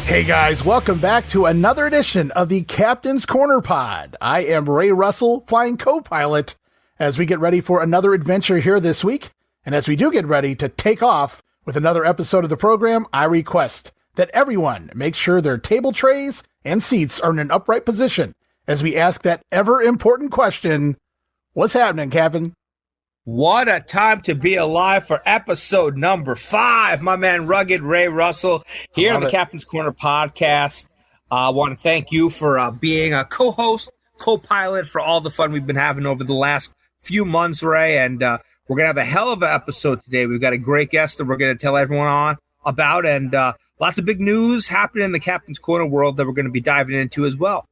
Hey guys, welcome back to another edition of the Captain's Corner Pod. I am Ray Russell, flying co-pilot, as we get ready for another adventure here this week. And as we do get ready to take off with another episode of the program, I request that everyone make sure their table trays and seats are in an upright position as we ask that ever-important question, what's happening, Captain? What a time to be alive for episode number 5. My man, Rugged Ray Russell, here on the Captain's Corner podcast. I want to thank you for being a co-host, co-pilot for all the fun we've been having over the last few months, Ray. And we're going to have a hell of an episode today. We've got a great guest that we're going to tell everyone about. And lots of big news happening in the Captain's Corner world that we're going to be diving into as well.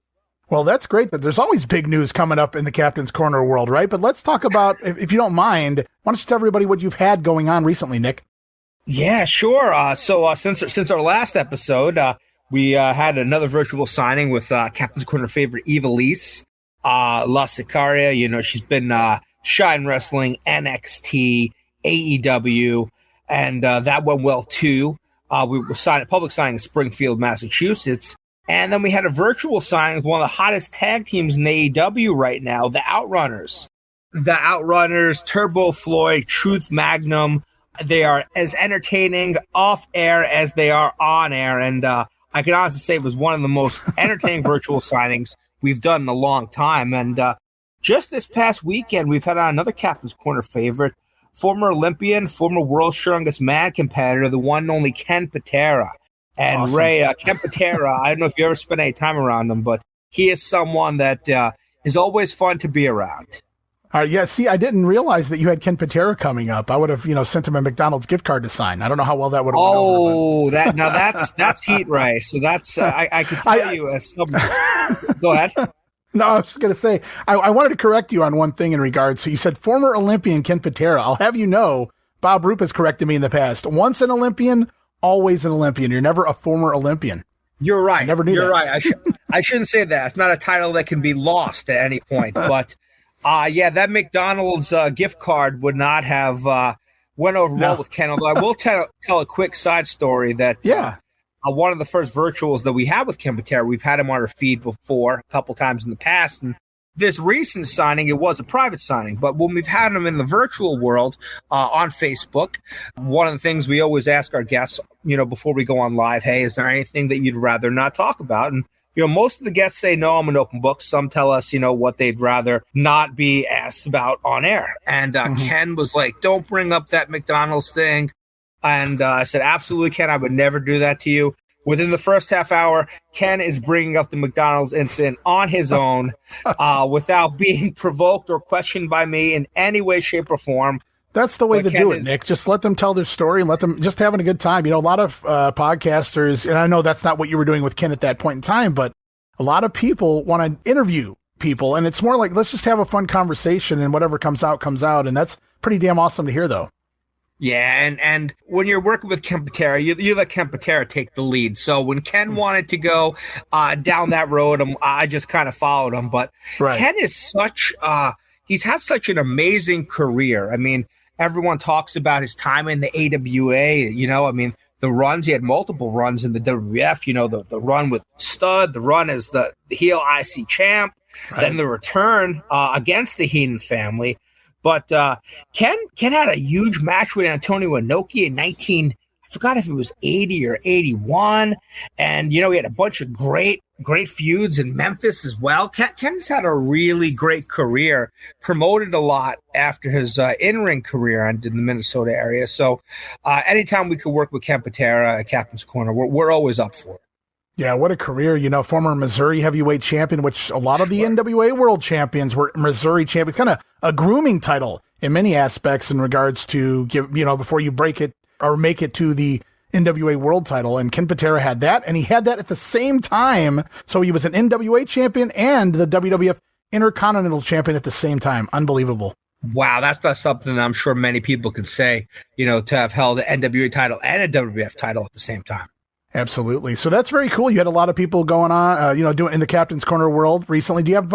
Well, that's great that there's always big news coming up in the Captain's Corner world, right? But let's talk about, if you don't mind, why don't you tell everybody what you've had going on recently, Nick? Yeah, sure. So since our last episode, we had another virtual signing with Captain's Corner favorite Eva Lise, La Sicaria. You know, she's been Shine Wrestling, NXT, AEW, and that went well too. We were public signing in Springfield, Massachusetts. And then we had a virtual signing with one of the hottest tag teams in AEW right now, the Outrunners. The Outrunners, Turbo Floyd, Truth Magnum. They are as entertaining off air as they are on air. And I can honestly say it was one of the most entertaining virtual signings we've done in a long time. And just this past weekend, we've had another Captain's Corner favorite, former Olympian, former World's Strongest Man competitor, the one and only Ken Patera. And awesome. Ray, Ken Patera, I don't know if you ever spent any time around him, but he is someone that is always fun to be around. Yeah, see, I didn't realize that you had Ken Patera coming up. I would have, sent him a McDonald's gift card to sign. I don't know how well that would have went over. Oh, that's heat, Ray. So that's, I can tell you as someone. Go ahead. No, I was just going to say, I wanted to correct you on one thing in regards. So you said former Olympian Ken Patera. I'll have you know, Bob Roop has corrected me in the past. Once an Olympian, always an Olympian. You're never a former Olympian. You're right. I never knew You're that. right. I shouldn't say that. It's not a title that can be lost at any point. But yeah, that McDonald's gift card would not have went over well with Ken. Although I will tell a quick side story that one of the first virtuals that we had with Ken Patera, we've had him on our feed before a couple times in the past, and this recent signing, it was a private signing, but when we've had them in the virtual world on Facebook, one of the things we always ask our guests, before we go on live, hey, is there anything that you'd rather not talk about? And, most of the guests say, no, I'm an open book. Some tell us, what they'd rather not be asked about on air. And Ken was like, don't bring up that McDonald's thing. And I said, absolutely, Ken, I would never do that to you. Within the first half hour, Ken is bringing up the McDonald's incident on his own without being provoked or questioned by me in any way, shape, or form. That's the way to do it, Nick. Just let them tell their story and let them just having a good time. A lot of podcasters, and I know that's not what you were doing with Ken at that point in time, but a lot of people want to interview people, and it's more like, let's just have a fun conversation, and whatever comes out, comes out. And that's pretty damn awesome to hear, though. Yeah, and when you're working with Ken Patera, you let Ken Patera take the lead. So when Ken wanted to go down that road, I just kind of followed him. But right. Ken is he's had such an amazing career. I mean, everyone talks about his time in the AWA, the runs, he had multiple runs in the WWF, the run with Stud, the run as the heel IC champ, right. Then the return against the Heenan family. But Ken had a huge match with Antonio Inoki in I forgot if it was 80 or 81. And, he had a bunch of great feuds in Memphis as well. Ken's had a really great career, promoted a lot after his in-ring career ended in the Minnesota area. So anytime we could work with Ken Patera at Captain's Corner, we're always up for it. Yeah, what a career. Former Missouri heavyweight champion, which a lot of the NWA world champions were Missouri champions. Kind of a grooming title in many aspects in regards to, before you break it or make it to the NWA world title. And Ken Patera had that, and he had that at the same time. So he was an NWA champion and the WWF Intercontinental champion at the same time. Unbelievable. Wow, that's not something that I'm sure many people could say, to have held an NWA title and a WWF title at the same time. Absolutely. So that's very cool. You had a lot of people going on, doing in the Captain's Corner world recently. Do you have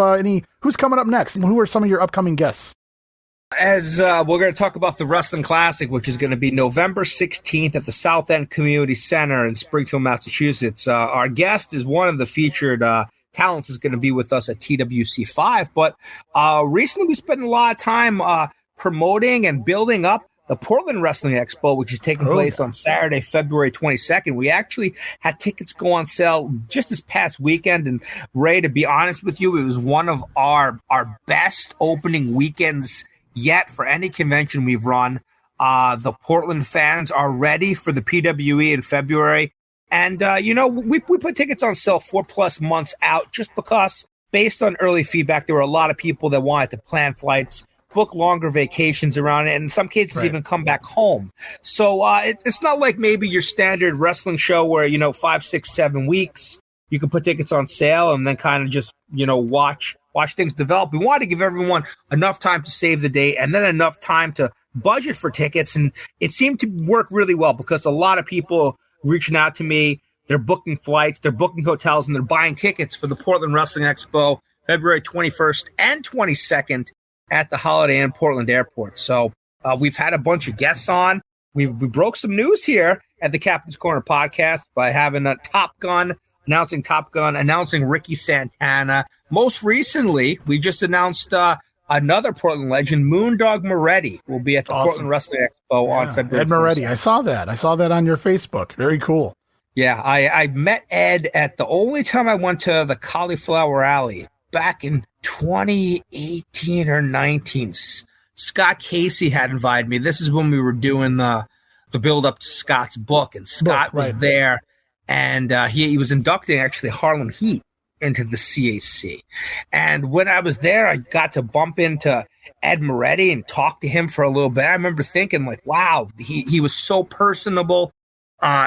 who's coming up next? Who are some of your upcoming guests? As we're going to talk about the Wrestling Classic, which is going to be November 16th at the South End Community Center in Springfield, Massachusetts. Our guest is one of the featured talents is going to be with us at TWC5. But recently we spent a lot of time promoting and building up the Portland Wrestling Expo, which is taking place on Saturday, February 22nd. We actually had tickets go on sale just this past weekend. And Ray, to be honest with you, it was one of our best opening weekends yet for any convention we've run. The Portland fans are ready for the PWE in February. And, we put tickets on sale 4+ months out just because, based on early feedback, there were a lot of people that wanted to plan flights, book longer vacations around it, and in some cases even come back home. So it's not like maybe your standard wrestling show where, 5, 6, 7 weeks, you can put tickets on sale and then kind of just, watch things develop. We wanted to give everyone enough time to save the date and then enough time to budget for tickets. And it seemed to work really well because a lot of people reaching out to me, they're booking flights, they're booking hotels, and they're buying tickets for the Portland Wrestling Expo, February 21st and 22nd at the Holiday Inn Portland Airport. So we've had a bunch of guests on. We broke some news here at the Captain's Corner podcast by having a announcing Ricky Santana. Most recently, we just announced another Portland legend, Moondog Moretti, will be at the Portland Wrestling Expo on February 22nd. Ed Moretti, I saw that on your Facebook. Very cool. Yeah, I met Ed at the only time I went to the Cauliflower Alley back in 2018 or 19. Scott Casey had invited me. This is when we were doing the build up to Scott's book, and Scott was there, and he was inducting actually Harlem Heat into the CAC. And when I was there, I got to bump into Ed Moretti and talk to him for a little bit. I remember thinking, like, wow, he was so personable.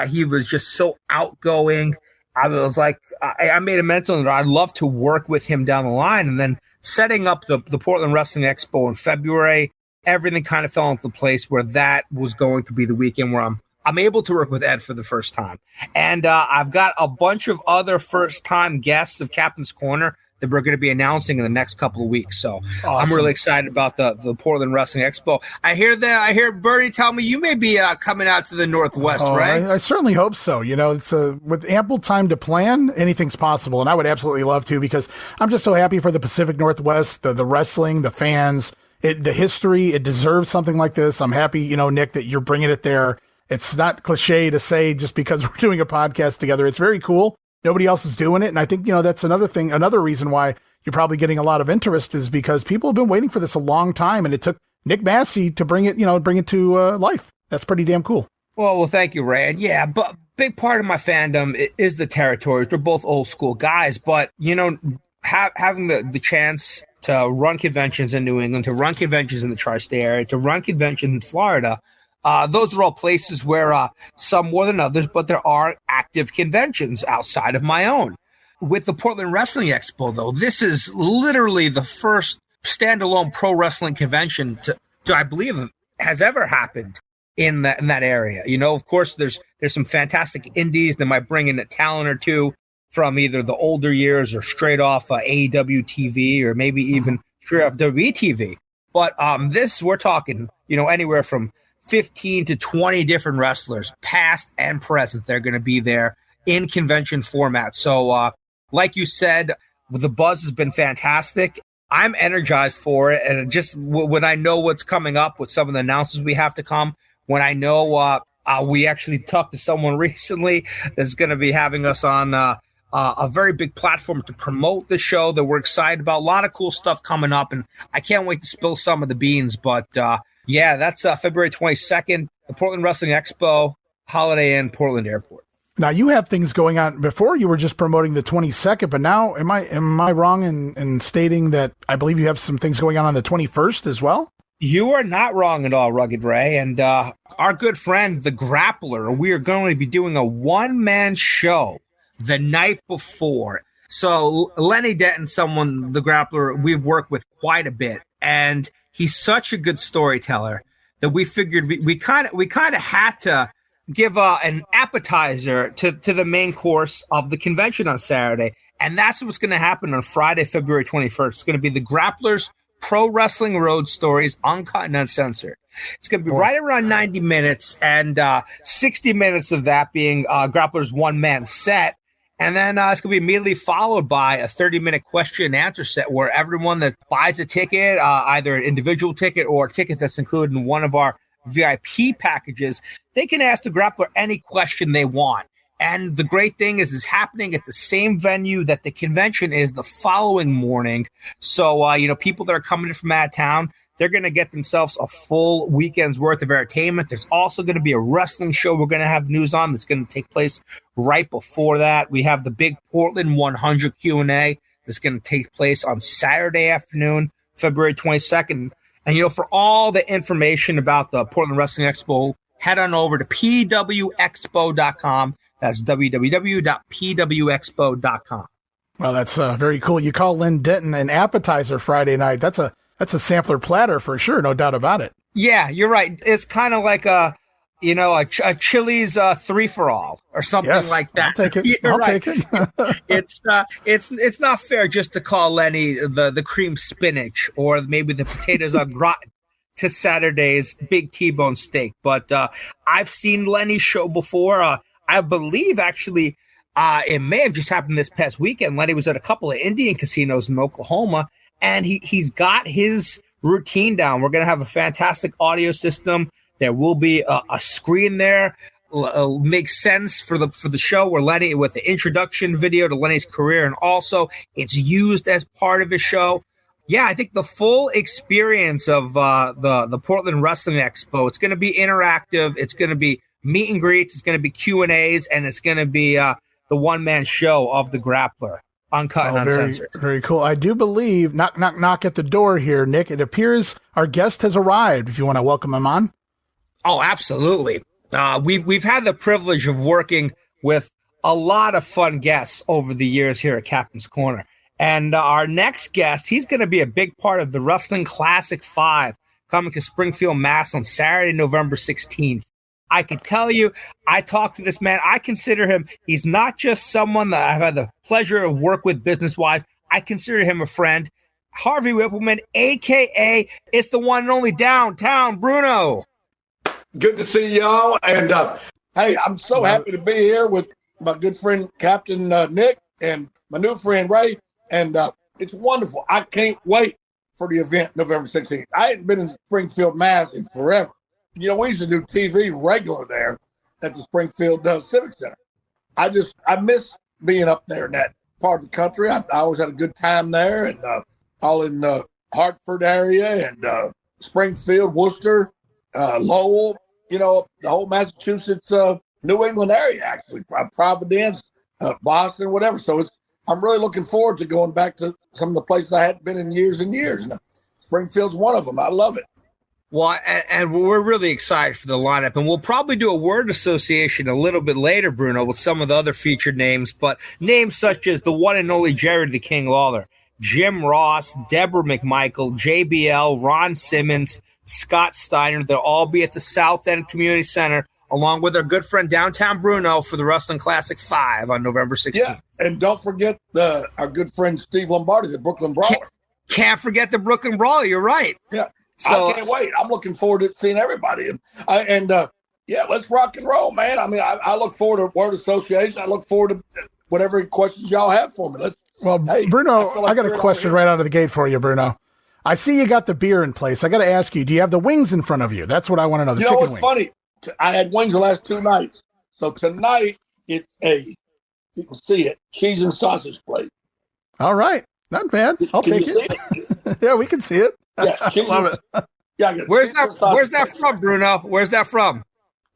He was just so outgoing. I was like, I made a mental note. I'd love to work with him down the line. And then setting up the Portland Wrestling Expo in February, everything kind of fell into place where that was going to be the weekend where I'm able to work with Ed for the first time. And I've got a bunch of other first-time guests of Captain's Corner that we're going to be announcing in the next couple of weeks. So awesome. I'm really excited about the Portland Wrestling Expo. I hear Bertie tell me you may be coming out to the Northwest, right? I certainly hope so. It's with ample time to plan, anything's possible. And I would absolutely love to, because I'm just so happy for the Pacific Northwest, the wrestling, the fans, the history. It deserves something like this. I'm happy, Nick, that you're bringing it there. It's not cliche to say just because we're doing a podcast together. It's very cool. Nobody else is doing it. And I think, that's another reason why you're probably getting a lot of interest is because people have been waiting for this a long time. And it took Nick Masci to bring it to life. That's pretty damn cool. Well, thank you, Ray. And yeah, but big part of my fandom is the territories. We're both old school guys, but, having the chance to run conventions in New England, to run conventions in the tri-state area, to run conventions in Florida, those are all places where some more than others, but there are active conventions outside of my own. With the Portland Wrestling Expo, though, this is literally the first standalone pro wrestling convention to I believe has ever happened in that area. Of course, there's some fantastic indies that might bring in a talent or two from either the older years or straight off AEW TV or maybe even straight off WWE TV. But this, we're talking, anywhere from 15 to 20 different wrestlers, past and present. They're going to be there in convention format. So, like you said, the buzz has been fantastic. I'm energized for it. And just when I know what's coming up with some of the announcements we have to come, when I know we actually talked to someone recently that's going to be having us on a very big platform to promote the show that we're excited about. A lot of cool stuff coming up, and I can't wait to spill some of the beans. But yeah, that's February 22nd, the Portland Wrestling Expo, Holiday Inn, Portland Airport. Now, you have things going on. Before, you were just promoting the 22nd, but now am I wrong in stating that I believe you have some things going on the 21st as well? You are not wrong at all, Rugged Ray. And our good friend, The Grappler, we are going to be doing a one-man show the night before. So Lenny Denton, someone, The Grappler, we've worked with quite a bit. And he's such a good storyteller that we figured we kind of had to give an appetizer to the main course of the convention on Saturday. And that's what's going to happen on Friday, February 21st. It's going to be The Grappler's Pro Wrestling Road Stories, uncut and uncensored. It's going to be right around 90 minutes, and 60 minutes of that being Grappler's one-man set. And then it's going to be immediately followed by a 30-minute question and answer set where everyone that buys a ticket, either an individual ticket or a ticket that's included in one of our VIP packages, they can ask the Grappler any question they want. And the great thing is it's happening at the same venue that the convention is the following morning. So, people that are coming in from out of town, they're going to get themselves a full weekend's worth of entertainment. There's also going to be a wrestling show we're going to have news on that's going to take place right before that. We have the big Portland 100 Q&A that's going to take place on Saturday afternoon, February 22nd. And, for all the information about the Portland Wrestling Expo, head on over to pwexpo.com. That's www.pwexpo.com. Well, that's very cool. You call Lynn Denton an appetizer Friday night. That's a sampler platter for sure, no doubt about it. Yeah, you're right. It's kind of like a Chili's 3-for-all or something like that. I'll take it. I'll take it. It's not fair just to call Lenny the cream spinach or maybe the potatoes au gratin to Saturday's big T-bone steak. But I've seen Lenny's show before. I believe actually it may have just happened this past weekend. Lenny was at a couple of Indian casinos in Oklahoma, and he's got his routine down. We're going to have a fantastic audio system. There will be a screen there. Makes sense for the show where Lenny, with the introduction video to Lenny's career, and also it's used as part of his show. Yeah, I think the full experience of the Portland Wrestling Expo, it's going to be interactive. It's going to be meet and greets. It's going to be Q&As, and it's going to be the one-man show of the Grappler. Uncut and uncensored. Very cool. I do believe, knock at the door here, Nick. It appears our guest has arrived, if you want to welcome him on. Oh, absolutely. We've had the privilege of working with a lot of fun guests over the years here at Captain's Corner. And our next guest, he's going to be a big part of the Wrestling Classic 5 coming to Springfield, Mass. On Saturday, November 16th. I can tell you, I talked to this man. I consider him, he's not just someone that I've had the pleasure of work with business-wise. I consider him a friend. Harvey Wippleman, a.k.a. it's the one and only Downtown Bruno. Good to see y'all. And, hey, I'm so happy to be here with my good friend, Captain Nick, and my new friend, Ray. And it's wonderful. I can't wait for the event November 16th. I hadn't been in Springfield, Mass. in forever. We used to do TV regular there at the Springfield Civic Center. I miss being up there in that part of the country. I always had a good time there, and all in the Hartford area and Springfield, Worcester, Lowell, the whole Massachusetts, New England area, actually, Providence, Boston, whatever. So I'm really looking forward to going back to some of the places I hadn't been in years and years. And Springfield's one of them. I love it. Well, and we're really excited for the lineup, and we'll probably do a word association a little bit later, Bruno, with some of the other featured names, but names such as the one and only Jerry the King Lawler, Jim Ross, Deborah McMichael, JBL, Ron Simmons, Scott Steiner. They'll all be at the South End Community Center, along with our good friend Downtown Bruno for the Wrestling Classic 5 on November 16th. Yeah, and don't forget our good friend Steve Lombardi, the Brooklyn Brawler. Can't forget the Brooklyn Brawler. You're right. Yeah. So, I can't wait. I'm looking forward to seeing everybody. Yeah, let's rock and roll, man. I mean, I look forward to word association. I look forward to whatever questions y'all have for me. Bruno, I got a question right out of the gate for you, Bruno. I see you got the beer in place. I got to ask you, do you have the wings in front of you? That's what I want to know. The chicken wings. Funny? I had wings the last 2 nights. So tonight, it's you can see it, cheese and sausage plate. All right. Not bad. I'll take it. Yeah, we can see it. Yeah, love it. Yeah, where's that from, Bruno? Where's that from?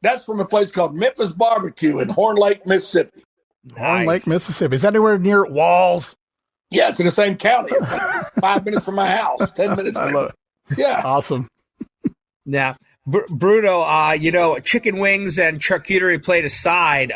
That's from a place called Memphis Barbecue in Horn Lake, Mississippi. Nice. Horn Lake, Mississippi. Is that anywhere near Walls? Yeah, it's in the same county. It's like 5 minutes from my house, 10 minutes. I love it. Yeah. Awesome. Yeah. Bruno, chicken wings and charcuterie plate aside,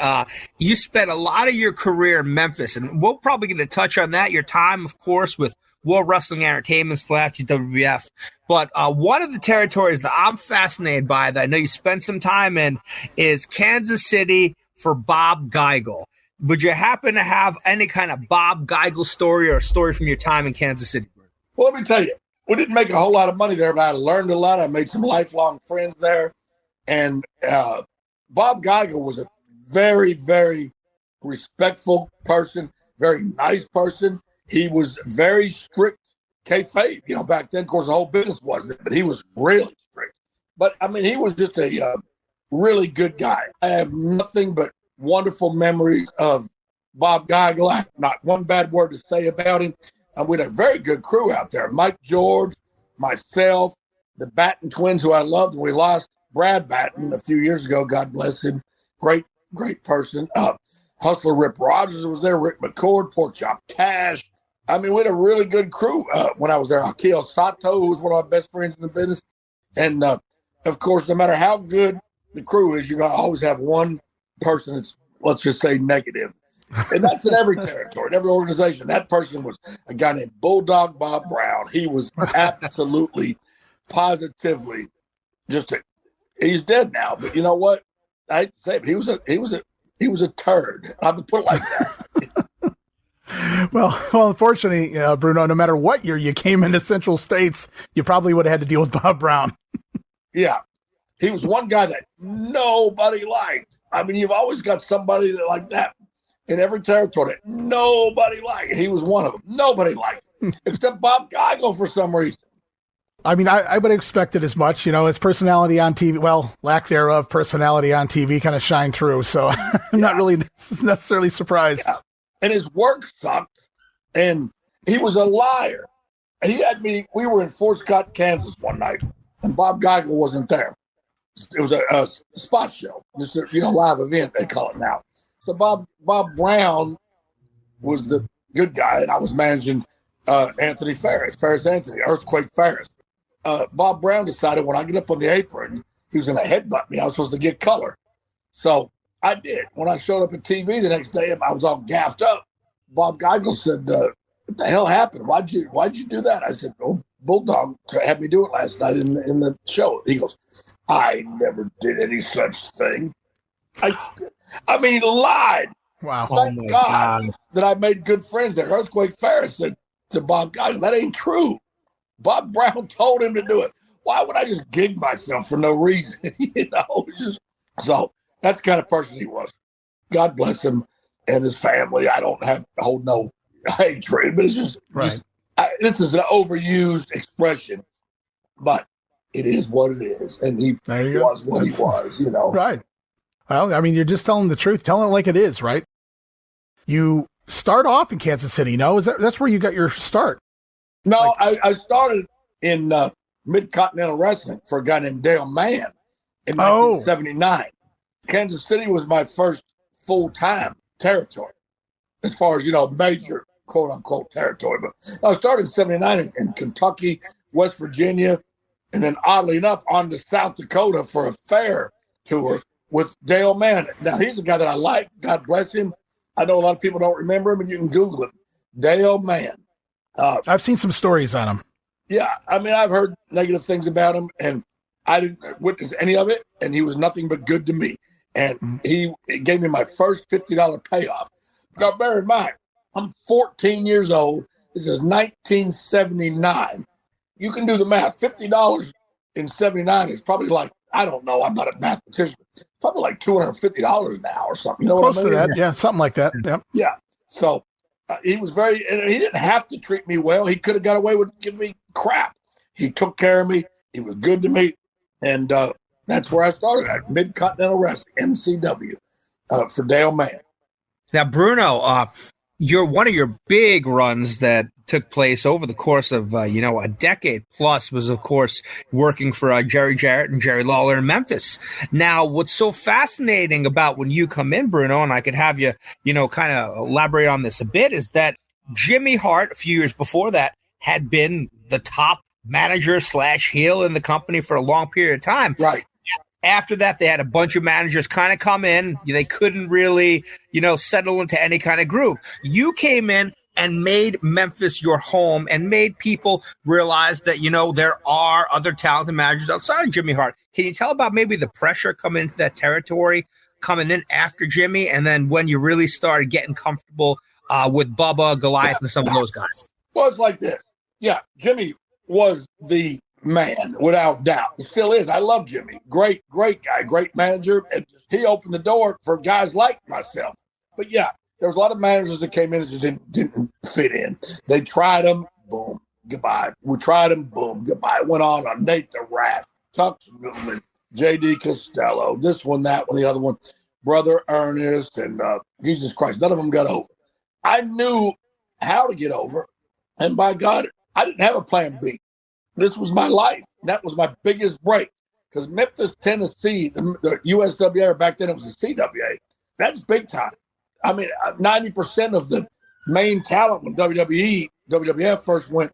you spent a lot of your career in Memphis, and we're probably going to touch on that, your time, of course, with World Wrestling Entertainment / WWF. But one of the territories that I'm fascinated by, that I know you spent some time in, is Kansas City for Bob Geigel. Would you happen to have any kind of Bob Geigel story or a story from your time in Kansas City? Well, let me tell you, we didn't make a whole lot of money there, but I learned a lot. I made some lifelong friends there. And Bob Geigel was a very, very respectful person, very nice person. He was very strict kayfabe. You know, back then, of course, the whole business wasn't, but he was really strict. But, I mean, he was just a really good guy. I have nothing but wonderful memories of Bob Geigel. I have not one bad word to say about him. We had a very good crew out there. Mike George, myself, the Batten twins, who I loved. We lost Brad Batten a few years ago. God bless him. Great, great person. Hustler Rip Rogers was there. Rick McCord, Pork Chop Cash. I mean, we had a really good crew when I was there. Akio Sato, who was one of my best friends in the business. And, of course, no matter how good the crew is, you're going to always have one person that's, let's just say, negative. And that's in every territory, in every organization. That person was a guy named Bulldog Bob Brown. He was absolutely, positively he's dead now. But you know what? I hate to say it, but he was a turd. I would put it like that. Well, unfortunately, Bruno, no matter what year you came into Central States, you probably would have had to deal with Bob Brown. Yeah. He was one guy that nobody liked. I mean, you've always got somebody that like that in every territory that nobody liked. He was one of them. Nobody liked him, except Bob Geigel for some reason. I mean, I would expect it as much, you know, his personality on TV, well, lack thereof, personality on TV kind of shined through. So I'm not really necessarily surprised. Yeah. And his work sucked, and he was a liar. We were in Fort Scott, Kansas one night, and Bob Geigel wasn't there. It was a spot show, just a live event, they call it now. So Bob Brown was the good guy, and I was managing Anthony Ferris Anthony, Earthquake Ferris. Bob Brown decided when I get up on the apron, he was going to headbutt me. I was supposed to get color. So I did. When I showed up at TV the next day, I was all gaffed up. Bob Geigel said, what the hell happened? Why'd you do that? I said, oh, Bulldog had me do it last night in the show. He goes, I never did any such thing. I mean, lied. Wow. Thank God that I made good friends there. Earthquake Ferris said to Bob Geigel, that ain't true. Bob Brown told him to do it. Why would I just gig myself for no reason? So that's the kind of person he was. God bless him and his family. I don't hold no hatred, but it's just, right. This is an overused expression, but it is what it is. And he was what he was, Right. Well, I mean, you're just telling the truth, telling it like it is, right? You start off in Kansas City, no? That's where you got your start? No, I started in Mid-Continental Wrestling for a guy named Dale Mann in 1979. Kansas City was my first full-time territory as far as, major quote-unquote territory. But I started in 79 in Kentucky, West Virginia, and then oddly enough on to South Dakota for a fair tour with Dale Mann. Now, he's a guy that I like. God bless him. I know a lot of people don't remember him, and you can Google him. Dale Mann. I've seen some stories on him. Yeah, I mean, I've heard negative things about him, and I didn't witness any of it, and he was nothing but good to me. And he gave me my first $50 payoff. Now, bear in mind, I'm 14 years old. This is 1979. You can do the math. $50 in 79 is probably like, I don't know, I'm not a mathematician. It's probably like $250 now or something. You know Close what I mean? to that, yeah, something like that. Yep. Yeah. So he was and he didn't have to treat me well. He could have got away with giving me crap. He took care of me. He was good to me. And that's where I started at Mid-Continental Wrestling, MCW, for Dale Mann. Now, Bruno, one of your big runs that took place over the course of, a decade plus was, of course, working for Jerry Jarrett and Jerry Lawler in Memphis. Now, what's so fascinating about when you come in, Bruno, and I could have you, kind of elaborate on this a bit, is that Jimmy Hart, a few years before that, had been the top manager / heel in the company for a long period of time. Right. After that, they had a bunch of managers kind of come in. They couldn't really, settle into any kind of groove. You came in and made Memphis your home and made people realize that, there are other talented managers outside of Jimmy Hart. Can you tell about maybe the pressure coming into that territory, coming in after Jimmy, and then when you really started getting comfortable with Bubba, Goliath, and some of those guys? Well, it's like this. Yeah, Jimmy was the man, without doubt. He still is. I love Jimmy. Great guy, great manager. And he opened the door for guys like myself. But yeah, there was a lot of managers that came in that just didn't fit in. They tried them, boom, goodbye. We tried them, boom, goodbye. Went on Nate the Rat, Tux Newman, J.D. Costello, this one, that one, the other one, Brother Ernest, and Jesus Christ. None of them got over. I knew how to get over. And by God, I didn't have a plan B. This was my life. That was my biggest break. Because Memphis, Tennessee, the USWA, back then it was the CWA, that's big time. I mean, 90% of the main talent when WWF first went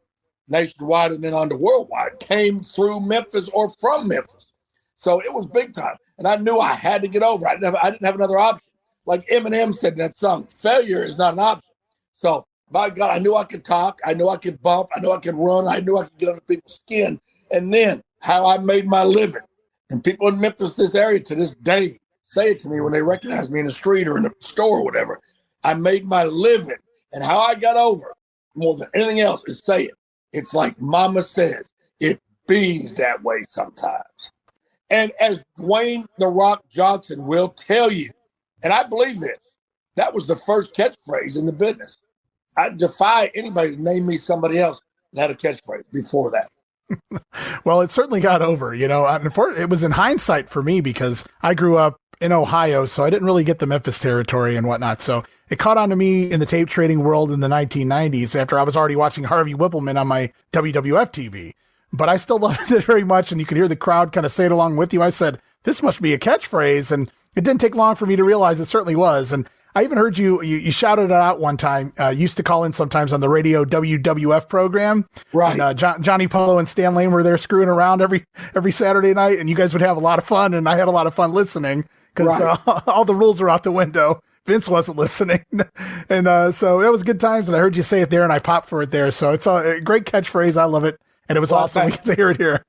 nationwide and then on to worldwide came through Memphis or from Memphis. So it was big time. And I knew I had to get over. I didn't have another option. Like Eminem said in that song, failure is not an option. So, by God, I knew I could talk. I knew I could bump. I knew I could run. I knew I could get under people's skin. And then how I made my living. And people in Memphis, this area, to this day, say it to me when they recognize me in the street or in the store or whatever. I made my living. And how I got over, more than anything else, is say it. It's like Momma Says. It bees that way sometimes. And as Dwayne "The Rock" Johnson will tell you, and I believe this, that was the first catchphrase in the business. I defy anybody to name me somebody else that had a catchphrase before that. Well, it certainly got over, you know. It was in hindsight for me because I grew up in Ohio, so I didn't really get the Memphis territory and whatnot. So it caught on to me in the tape trading world in the 1990s after I was already watching Harvey Wippleman on my WWF TV. But I still loved it very much, and you could hear the crowd kind of say it along with you. I said, this must be a catchphrase, and it didn't take long for me to realize it certainly was. And I even heard you shouted it out one time. Used to call in sometimes on the radio WWF program. Right. And, Johnny Polo and Stan Lane were there screwing around every Saturday night, and you guys would have a lot of fun, and I had a lot of fun listening because all the rules are out the window. Vince wasn't listening. And so it was good times, and I heard you say it there, and I popped for it there. So it's a great catchphrase. I love it, and it was awesome to hear it here.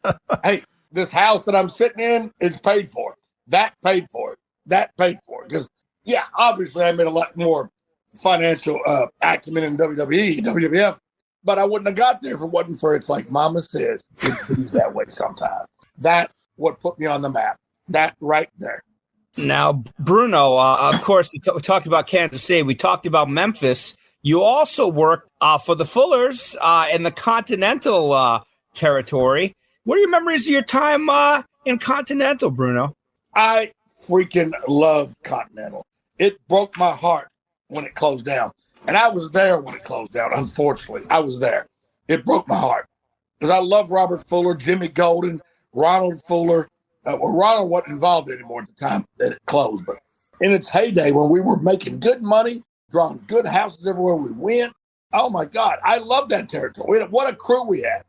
Hey, this house that I'm sitting in is paid for. That paid for it. That paid for it. Because, yeah, obviously I made a lot more financial acumen in WWE, WWF, but I wouldn't have got there if it wasn't for It's Like Momma Says. It's that way sometimes. That's what put me on the map. That right there. Now, Bruno, of course, we talked about Kansas City. We talked about Memphis. You also worked for the Fullers in the Continental territory. What are your memories of your time in Continental, Bruno? I freaking love Continental. It broke my heart when it closed down. And I was there when it closed down, unfortunately. I was there. It broke my heart. Because I love Robert Fuller, Jimmy Golden, Ronald Fuller. Ronald wasn't involved anymore at the time that it closed. But in its heyday, when we were making good money, drawing good houses everywhere we went, oh, my God, I love that territory. What a crew we had.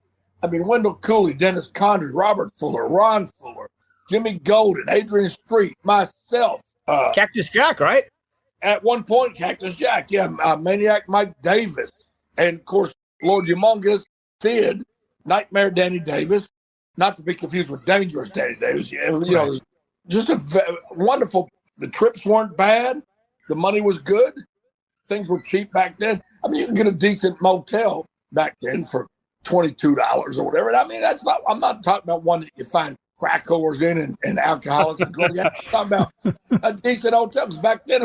I mean, Wendell Cooley, Dennis Condrey, Robert Fuller, Ron Fuller, Jimmy Golden, Adrian Street, myself. Cactus Jack, right? At one point, Cactus Jack, yeah, Maniac Mike Davis. And, of course, Lord Humongous, Sid, Nightmare Danny Davis, not to be confused with Dangerous Danny Davis. You know, just a wonderful, the trips weren't bad. The money was good. Things were cheap back then. I mean, you can get a decent motel back then for $22 or whatever. And I mean, I'm not talking about one that you find crack whores in and alcoholics and drug addicts. I'm talking about a decent hotel. Because back then,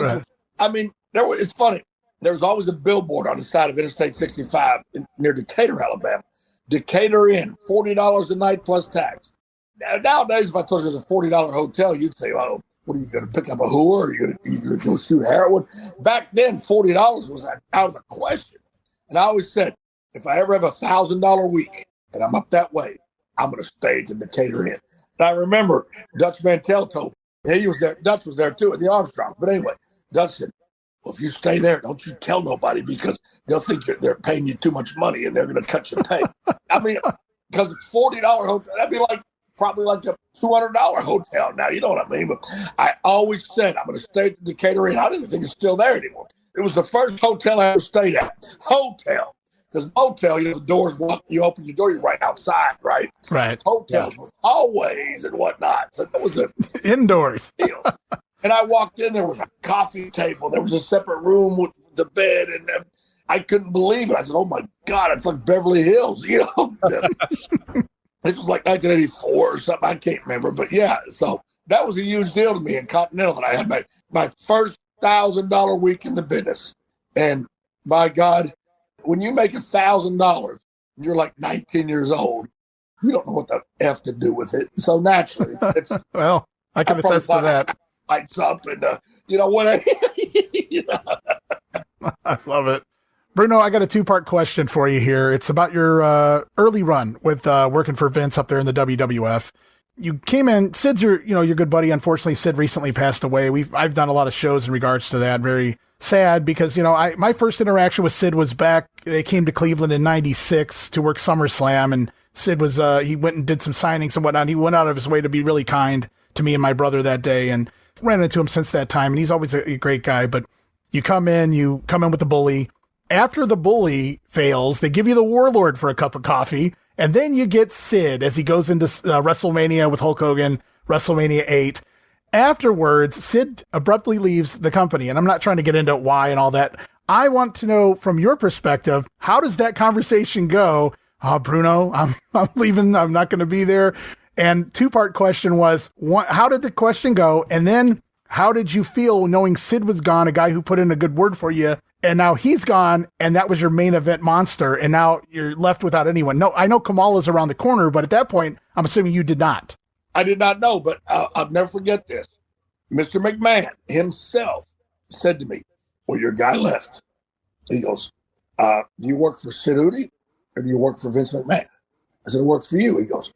it's funny. There was always a billboard on the side of Interstate 65 near Decatur, Alabama. Decatur Inn, $40 a night plus tax. Nowadays, if I told you it was a $40 hotel, you'd say, oh, what are you going to pick up a whore? Or are you going to go shoot heroin? Back then, $40 was out of the question. And I always said, if I ever have $1,000 week and I'm up that way, I'm going to stay at the Decatur Inn. And I remember Dutch Mantell told me, he was there. Dutch was there too at the Armstrong. But anyway, Dutch said, well, if you stay there, don't you tell nobody because they'll think they're paying you too much money and they're going to cut your pay. I mean, because it's $40 hotel, that'd be probably like a $200 hotel now. You know what I mean? But I always said I'm going to stay at the Decatur Inn. I didn't think it's still there anymore. It was the first hotel I ever stayed at. Hotel. Because motel, the doors, you open your door, you're right outside, right? Right. Hotels with hallways and whatnot. So that was indoors. Deal. And I walked in, there was a coffee table. There was a separate room with the bed. I couldn't believe it. I said, oh my God, it's like Beverly Hills, you know. This was like 1984 or something. I can't remember. But yeah, so that was a huge deal to me in Continental that I had my first $1,000 week in the business. And by God, when you make $1,000 and you're like 19 years old, you don't know what the F to do with it. So naturally, it's well, I can attest to that. Lights up and you know what? You know? I love it. Bruno, I got a 2-part question for you here. It's about your early run with working for Vince up there in the WWF. You came in, Sid's your good buddy. Unfortunately, Sid recently passed away. I've done a lot of shows in regards to that. Very sad because, my first interaction with Sid was back. They came to Cleveland in '96 to work SummerSlam, and Sid was, he went and did some signings and whatnot. He went out of his way to be really kind to me and my brother that day, and ran into him since that time. And he's always a great guy, but you come in with the bully. After the bully fails, they give you the warlord for a cup of coffee. And then you get Sid as he goes into WrestleMania with Hulk Hogan, WrestleMania 8. Afterwards, Sid abruptly leaves the company. And I'm not trying to get into why and all that. I want to know from your perspective, how does that conversation go? Oh, Bruno, I'm leaving. I'm not going to be there. And 2-part question was, how did the question go? And then how did you feel knowing Sid was gone, a guy who put in a good word for you, and now he's gone, and that was your main event monster, and now you're left without anyone? No, I know Kamala's around the corner, but at that point, I'm assuming you did not. I did not know, but I'll never forget this. Mr. McMahon himself said to me, well, your guy left. He goes, do you work for Sid Udi or do you work for Vince McMahon? I said, I work for you. He goes,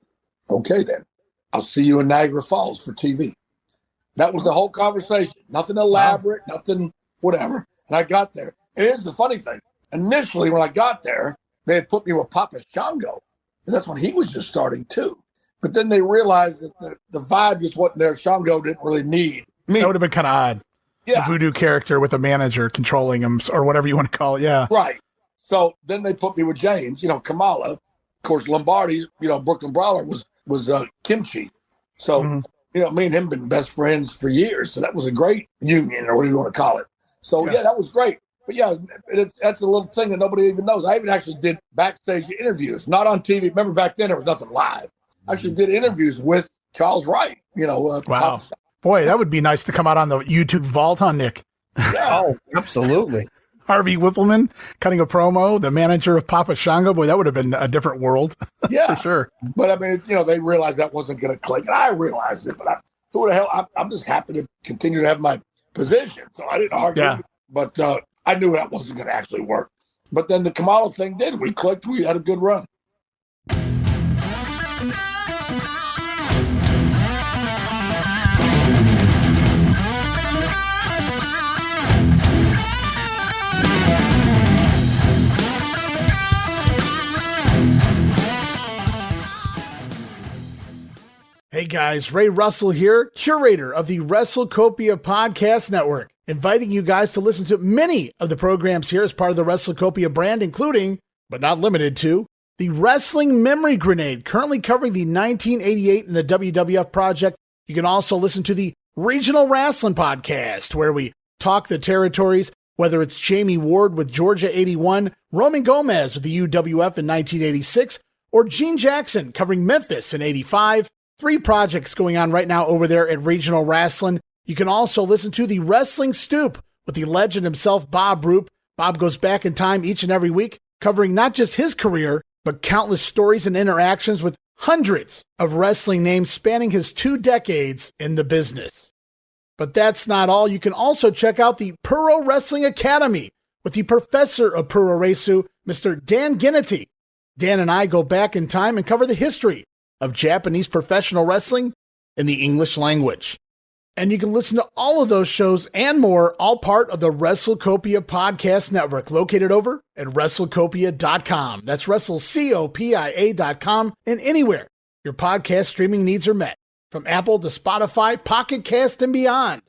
okay, then. I'll see you in Niagara Falls for TV. That was the whole conversation. Nothing elaborate, nothing whatever. And I got there. And here's the funny thing. Initially, when I got there, they had put me with Papa Shango. And that's when he was just starting, too. But then they realized that the vibe just wasn't there. Shango didn't really need me. That would have been kind of odd. Yeah. A voodoo character with a manager controlling him or whatever you want to call it. Yeah. Right. So then they put me with James, Kamala. Of course, Lombardi's, Brooklyn Brawler was Kimchi. So, me and him been best friends for years. So that was a great union, or whatever you want to call it. So, yeah, that was great. But, yeah, that's a little thing that nobody even knows. I even actually did backstage interviews, not on TV. Remember, back then there was nothing live. I actually did interviews with Charles Wright, Wow. Boy, that would be nice to come out on the YouTube vault, huh, Nick? Yeah. Oh, absolutely. Harvey Wippleman cutting a promo, the manager of Papa Shango. Boy, that would have been a different world. Yeah. For sure. But, I mean, they realized that wasn't going to click. And I realized it. But who the hell? I'm just happy to continue to have my position. So I didn't argue. Yeah. But I knew that wasn't going to actually work. But then the Kamala thing did. We clicked. We had a good run. Hey guys, Ray Russell here, curator of the WrestleCopia Podcast Network, inviting you guys to listen to many of the programs here as part of the WrestleCopia brand, including, but not limited to, the Wrestling Memory Grenade, currently covering the 1988 and the WWF project. You can also listen to the Regional Wrestling Podcast, where we talk the territories, whether it's Jamie Ward with Georgia 81, Roman Gomez with the UWF in 1986, or Gene Jackson covering Memphis in 85. 3 projects going on right now over there at Regional Wrestling. You can also listen to the Wrestling Stoop with the legend himself, Bob Roop. Bob goes back in time each and every week, covering not just his career, but countless stories and interactions with hundreds of wrestling names spanning his 2 decades in the business. But that's not all. You can also check out the Puro Wrestling Academy with the professor of Puro Resu, Mr. Dan Ginnity. Dan and I go back in time and cover the history of Japanese professional wrestling in the English language. And you can listen to all of those shows and more, all part of the WrestleCopia Podcast Network, located over at WrestleCopia.com. That's WrestleCopia.com, and anywhere your podcast streaming needs are met, from Apple to Spotify, Pocket Cast, and beyond.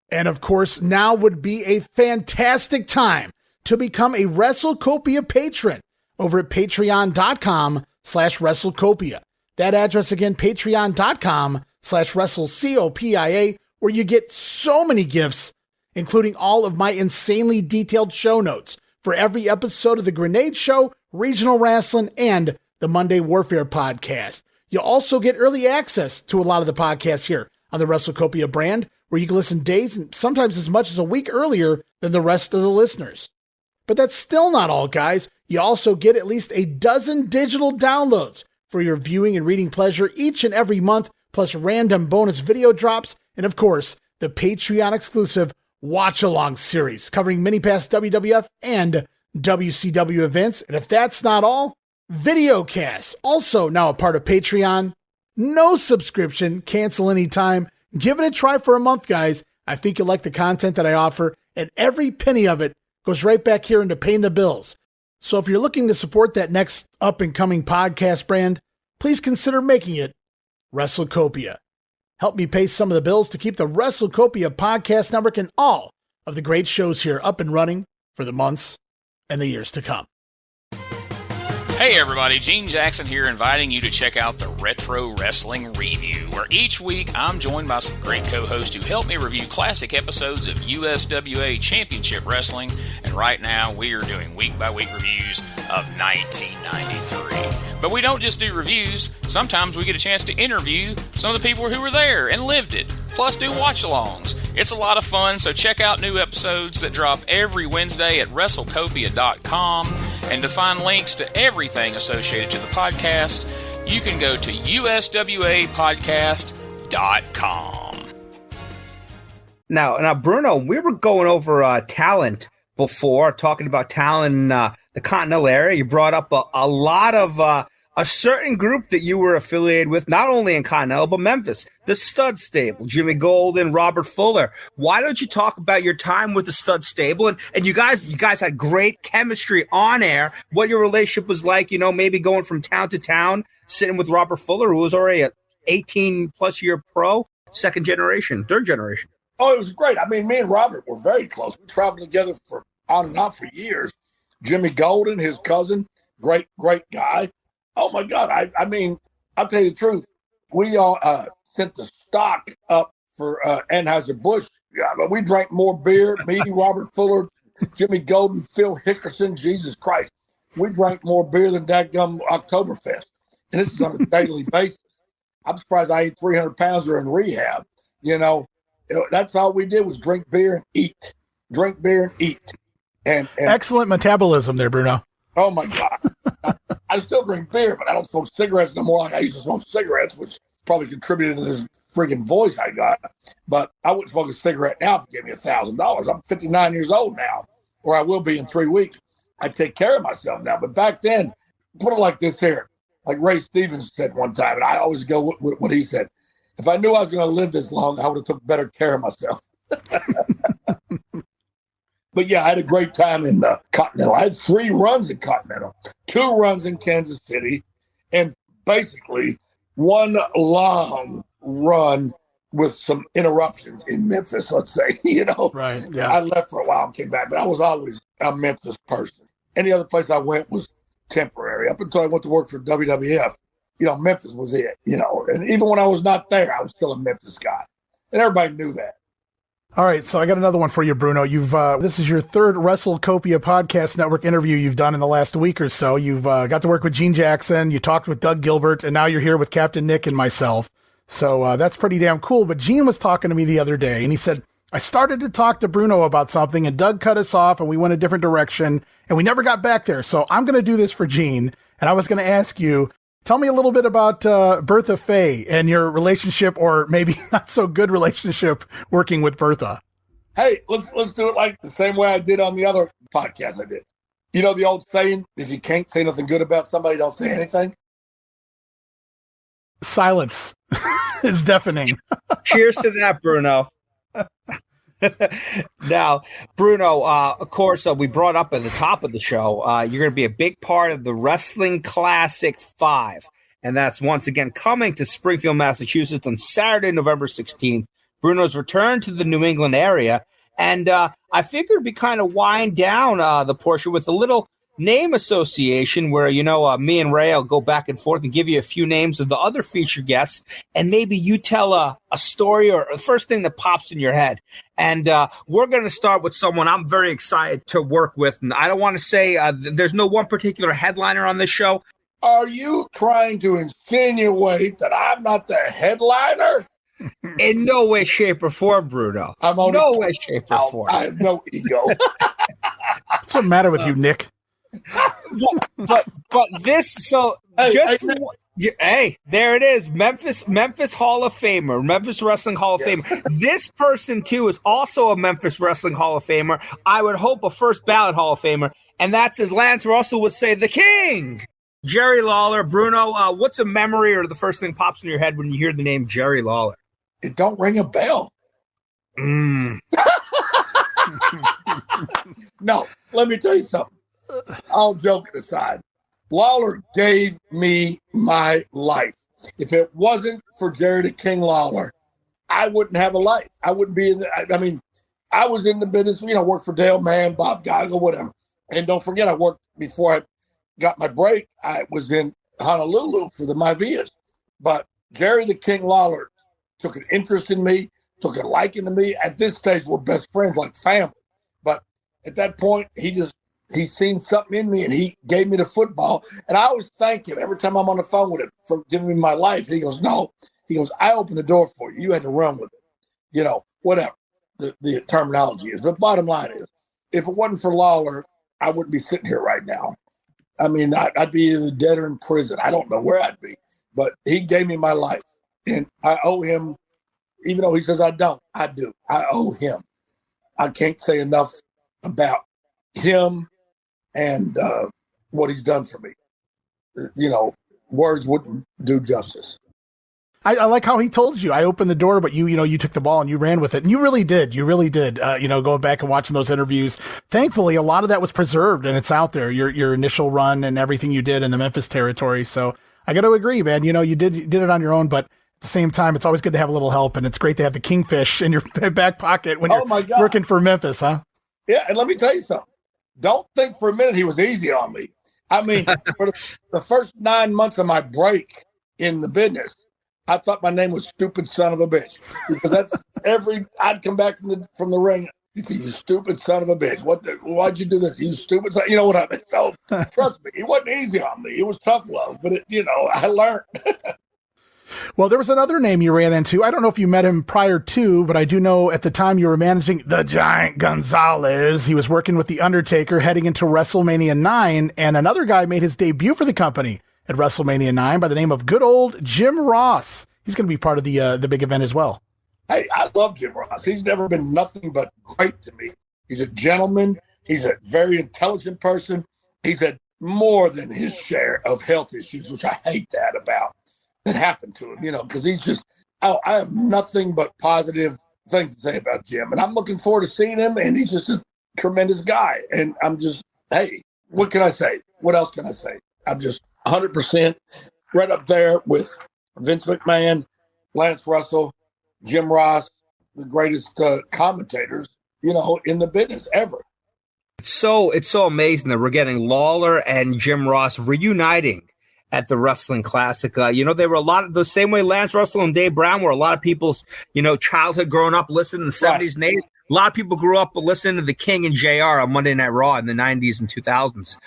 And of course, now would be a fantastic time to become a WrestleCopia patron over at Patreon.com/WrestleCopia. That address again, patreon.com/WrestleCopia, where you get so many gifts, including all of my insanely detailed show notes for every episode of The Grenade Show, Regional Wrestling, and the Monday Warfare podcast. You'll also get early access to a lot of the podcasts here on the WrestleCopia brand, where you can listen days and sometimes as much as a week earlier than the rest of the listeners. But that's still not all, guys. You also get at least a dozen digital downloads for your viewing and reading pleasure each and every month, plus random bonus video drops, and of course, the Patreon exclusive Watch Along series covering mini past WWF and WCW events. And if that's not all, Videocasts, also now a part of Patreon. No subscription, cancel anytime. Give it a try for a month, guys. I think you'll like the content that I offer, and every penny of it goes right back here into paying the bills. So if you're looking to support that next up-and-coming podcast brand, please consider making it WrestleCopia. Help me pay some of the bills to keep the WrestleCopia Podcast Network and all of the great shows here up and running for the months and the years to come. Hey everybody, Gene Jackson here, inviting you to check out the Retro Wrestling Review, where each week I'm joined by some great co-hosts who help me review classic episodes of USWA Championship Wrestling, and right now we are doing week-by-week reviews of 1993. But we don't just do reviews, sometimes we get a chance to interview some of the people who were there and lived it, plus do watch-alongs. It's a lot of fun, so check out new episodes that drop every Wednesday at WrestleCopia.com, and to find links to everything associated to the podcast, you can go to USWApodcast.com. Now, Bruno, we were going over talent before, talking about talent in the Continental area. You brought up a lot of a certain group that you were affiliated with, not only in Continental, but Memphis, the Stud Stable, Jimmy Golden, Robert Fuller. Why don't you talk about your time with the Stud Stable? And you guys had great chemistry on air, what your relationship was like, you know, maybe going from town to town, sitting with Robert Fuller, who was already an 18-plus year pro, third generation. Oh, it was great. I mean, me and Robert were very close. We traveled together for on and off for years. Jimmy Golden, his cousin, great guy. Oh, my God. I mean, I'll tell you the truth. We all sent the stock up for Anheuser-Busch. Yeah, but we drank more beer. Me, Robert Fuller, Jimmy Golden, Phil Hickerson, Jesus Christ. We drank more beer than dadgum Oktoberfest. And this is on a daily basis. I'm surprised I ate 300 pounds or in rehab. You know, that's all we did was drink beer and eat. Drink beer and eat. And excellent metabolism there, Bruno. Oh, my God. I still drink beer, but I don't smoke cigarettes no more like I used to smoke cigarettes, which probably contributed to this freaking voice I got. But I wouldn't smoke a cigarette now if you gave me $1,000. I'm 59 years old now, or I will be in 3 weeks. I take care of myself now. But back then, put it like this here. Like Ray Stevens said one time, and I always go with what he said. If I knew I was going to live this long, I would have took better care of myself. But, yeah, I had a great time in Continental. I had 3 runs in Continental, 2 runs in Kansas City, and basically one long run with some interruptions in Memphis, let's say. You know, right? Yeah. I left for a while and came back, but I was always a Memphis person. Any other place I went was temporary. Up until I went to work for WWF, you know, Memphis was it, you know. And even when I was not there, I was still a Memphis guy. And everybody knew that. All right, so I got another one for you, Bruno. You've this is your third WrestleCopia Podcast Network interview you've done in the last week or so. You've got to work with Gene Jackson, you talked with Doug Gilbert, and now you're here with Captain Nick and myself. So that's pretty damn cool. But Gene was talking to me the other day, and he said, I started to talk to Bruno about something, and Doug cut us off, and we went a different direction, and we never got back there. So I'm going to do this for Gene, and I was going to ask you, tell me a little bit about Bertha Faye and your relationship, or maybe not so good relationship, working with Bertha. Hey, let's do it like the same way I did on the other podcast I did. You know the old saying, if you can't say nothing good about somebody, don't say anything? Silence is deafening. Cheers to that, Bruno. Now, Bruno, of course, we brought up at the top of the show, you're going to be a big part of the Wrestling Classic 5. And that's once again coming to Springfield, Massachusetts on Saturday, November 16th. Bruno's return to the New England area. And I figured we kind of wind down the portion with a little name association where, me and Ray will go back and forth and give you a few names of the other featured guests, and maybe you tell a story or the first thing that pops in your head. And we're going to start with someone I'm very excited to work with. And I don't want to say there's no one particular headliner on this show. Are you trying to insinuate that I'm not the headliner? In no way, shape, or form, Bruno. No way, shape, or form. I have no ego. What's the matter with you, Nick? but this, so hey, there it is. Memphis Hall of Famer, Memphis Wrestling Hall of Famer. This person too is also a Memphis Wrestling Hall of Famer. I would hope a first ballot Hall of Famer, and that's, as Lance Russell would say, the King. Jerry Lawler. Bruno, what's a memory or the first thing pops in your head when you hear the name Jerry Lawler? It don't ring a bell. No, let me tell you something. All joking aside, Lawler gave me my life. If it wasn't for Jerry the King Lawler, I wouldn't have a life. I wouldn't be in the, I was in the business, worked for Dale Mann, Bob Geigel, whatever. And don't forget, I worked before I got my break. I was in Honolulu for the Mavias. But Jerry the King Lawler took an interest in me, took a liking to me. At this stage, we're best friends, like family. But at that point, he seen something in me, and he gave me the football. And I always thank him every time I'm on the phone with him for giving me my life. He goes, no. He goes, I opened the door for you. You had to run with it. Whatever the terminology is. But bottom line is, if it wasn't for Lawler, I wouldn't be sitting here right now. I'd be either dead or in prison. I don't know where I'd be. But he gave me my life. And I owe him, even though he says I don't, I do. I owe him. I can't say enough about him and what he's done for me. Words wouldn't do justice. I like how he told you, I opened the door, but you took the ball and you ran with it. And you really did. Going back and watching those interviews, thankfully, a lot of that was preserved and it's out there, your initial run and everything you did in the Memphis territory. So I got to agree, man, you did it on your own, but at the same time, it's always good to have a little help. And it's great to have the Kingfish in your back pocket when you're working for Memphis, huh? Yeah. And let me tell you something. Don't think for a minute he was easy on me. For the first 9 months of my break in the business, I thought my name was Stupid Son of a Bitch, because that's I'd come back from the ring. You stupid son of a bitch. Why'd you do this? You stupid son. You know what I mean? So trust me, it wasn't easy on me. It was tough love, but I learned. Well, there was another name you ran into. I don't know if you met him prior to, but I do know at the time you were managing the Giant Gonzalez. He was working with The Undertaker heading into WrestleMania 9, and another guy made his debut for the company at WrestleMania 9 by the name of good old Jim Ross. He's going to be part of the big event as well. Hey, I love Jim Ross. He's never been nothing but great to me. He's a gentleman. He's a very intelligent person. He's had more than his share of health issues, which I hate that happened to him, because he's just, I have nothing but positive things to say about Jim. And I'm looking forward to seeing him, and he's just a tremendous guy. And I'm just, hey, what can I say? What else can I say? I'm just 100% right up there with Vince McMahon, Lance Russell, Jim Ross, the greatest commentators, in the business ever. It's so amazing that we're getting Lawler and Jim Ross reuniting at the Wrestling Classic. They were a lot of the same way Lance Russell and Dave Brown were a lot of people's, childhood growing up listening in the 70s and 80s. A lot of people grew up listening to the King and JR on Monday Night Raw in the 90s and 2000s.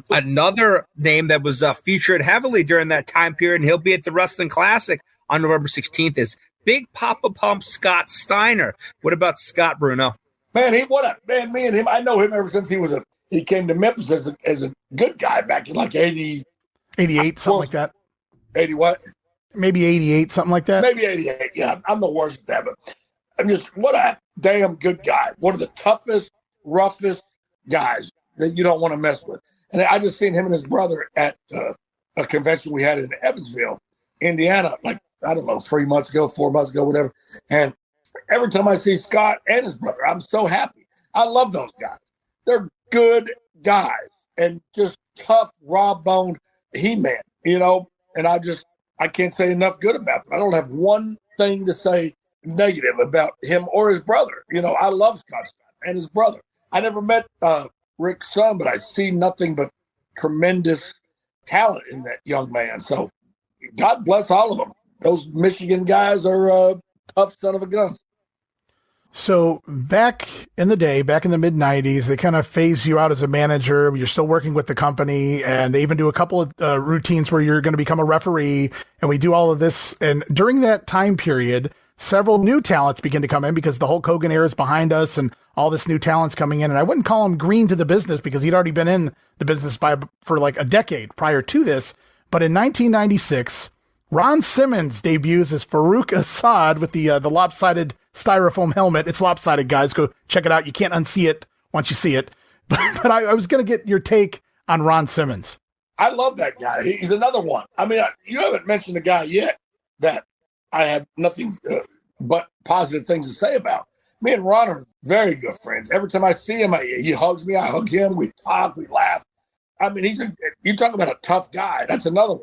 Another name that was featured heavily during that time period, and he'll be at the Wrestling Classic on November 16th, is Big Papa Pump Scott Steiner. What about Scott, Bruno? Man, me and him, I know him ever since he came to Memphis as a good guy back in like 80. 88, something like that. 80 what? Maybe 88, something like that. Maybe 88, yeah. I'm the worst at that, but I'm just, what a damn good guy. One of the toughest, roughest guys that you don't want to mess with. And I just seen him and his brother at a convention we had in Evansville, Indiana, like, I don't know, 4 months ago, whatever. And every time I see Scott and his brother, I'm so happy. I love those guys. They're good guys and just tough, raw-boned He-Man, and I can't say enough good about them. I don't have one thing to say negative about him or his brother. I love Scott Steiner and his brother. I never met Rick's son, but I see nothing but tremendous talent in that young man. So God bless all of them. Those Michigan guys are tough son of a gun. So back in the day, back in the mid-'90s, they kind of phase you out as a manager. You're still working with the company, and they even do a couple of routines where you're going to become a referee, and we do all of this. And during that time period, several new talents begin to come in because the Hulk Hogan era is behind us and all this new talent's coming in. And I wouldn't call him green to the business because he'd already been in the business for like a decade prior to this. But in 1996, Ron Simmons debuts as Farouk Assad with the lopsided styrofoam helmet. It's lopsided, guys. Go check it out. You can't unsee it once you see it. But I was going to get your take on Ron Simmons. I love that guy. He's another one. I mean, you haven't mentioned the guy yet that I have nothing but positive things to say about. Me and Ron are very good friends. Every time I see him, he hugs me. I hug him. We talk. We laugh. I mean, you talk about a tough guy. That's another one.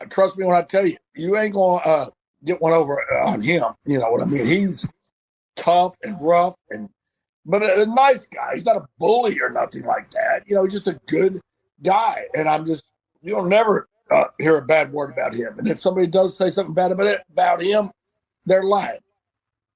Trust me when I tell you, you ain't going to get one over on him. You know what I mean? He's tough and rough, but a nice guy. He's not a bully or nothing like that. You know, he's just a good guy. And you'll never hear a bad word about him. And if somebody does say something bad about him, they're lying.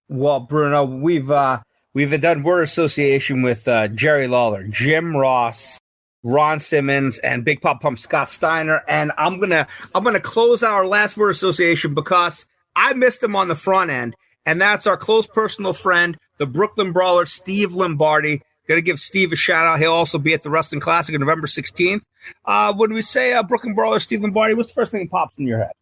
Well, Bruno, we've done word association with Jerry Lawler, Jim Ross, Ron Simmons, and Big Pop Pump Scott Steiner, and I'm gonna close our last word association because I missed him on the front end, and that's our close personal friend, the Brooklyn Brawler, Steve Lombardi. Gonna give Steve a shout out. He'll also be at the Wrestling Classic on November 16th. When we say Brooklyn Brawler, Steve Lombardi, what's the first thing that pops in your head?